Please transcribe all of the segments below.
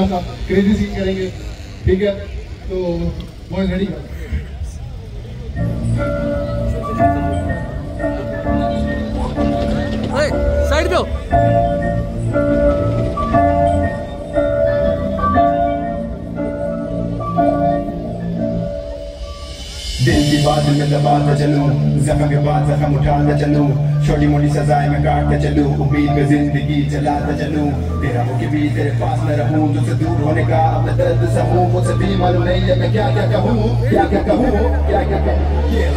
Crazy scene करेंगे, ठीक है? तो बॉयज रेडी कर साइड दो। दिल की बात में दबाता चलूं, जख्म के बाद जख्म उठाता चलूं, छोटी मोटी सजाएं मैं काटता चलूं, उम्मीद में जिंदगी चलाता चलूं, तेरा हो के भी तेरे पास न रहूं, तुझसे दूर होने का अपना दर्द सहूं, मुझसे भी मालूम नहीं है मैं क्या क्या कहूं, क्या क्या कहूं, क्या क्या कहूं। ये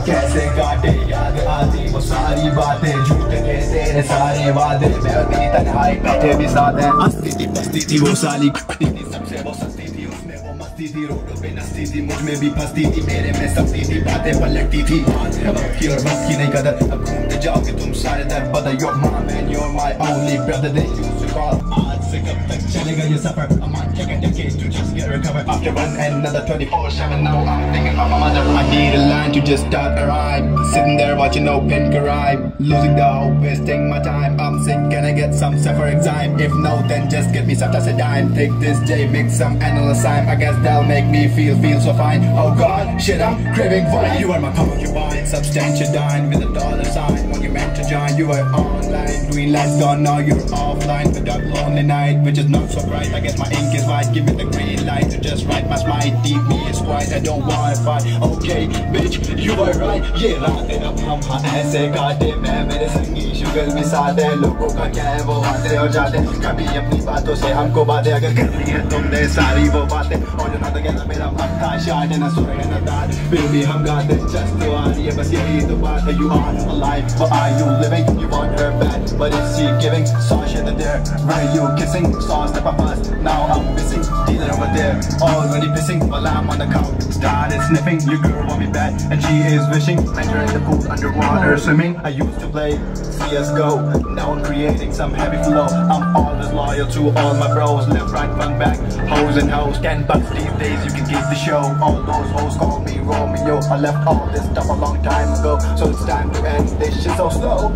कैसे काटे याद आती वो सारी बातें, झूठ के तेरे सारे वादे, मैं तेरी तन्हाई बैठे भी साथ है, हंसती थी बसती थी वो साली, खटती थी सबसे वो सस्ती थी, उसमें वो मस्ती थी, रोडों पे नस्ती थी, मुझ में भी फंसती थी, मेरे में सबती थी, बातें पलटती थी, वक्त की और वक्त की नहीं कदर, अब घूमते जाओगे तुम सारे दर बदर, you're my man, you're my only brother, they used to call, आज से कब तक चलेगा ये सफर, I might take a decade to just get recovered, after one and another 24/7, now I'm thinking about my mother, I need a line to just start a rhyme, sitting there watching open crime, losing the hope, wasting my time, I'm sick, can I get some suffer exam, if no then just get me some as a dime, take this J, mix some analyzime, I guess that'll make me feel so fine, oh god, shit I'm craving wine, you are my concubine, substantial dine with a dollar sign, when you meant to join, you were online, green lights gone, now you're offline, the dark lonely night, which is not so bright, I guess my ink is white, give me the green light to just write my smite, deep me is quiet, I don't wanna fight, okay bitch, you were right, ये रातें अब हम ऐसे काटे, मैं मेरे संगी sugar भी साथ है, लोगों का क्या है वो आते और जाते, कभी अपनी बातों से हमको बातें अगर कर ली है तुमने सारी वो बातें, और जो ना तो कहना मेरा मक्का शाट है ना सुर है ना दाद, फिर भी हम गाते just तो आ रही है बस यही तो बात है, you are alive, but are you living, you want her back, but is she giving, saw shit in there, where you kissing, saw step up us, now I'm missing, dealer over there, already pissing, while I'm on the couch, started sniffing, your girl want me back, and she is wishing, enter in the pool, underwater swimming, I used to play CSGO, now I'm creating some heavy flow, I'm always loyal to all my bros, left, right, front, back, hoes and hoes, 10 bucks these days, you can keep the show, all those hoes call me Romeo, I left all this stuff a long time ago, so it's time to end this shit so slow.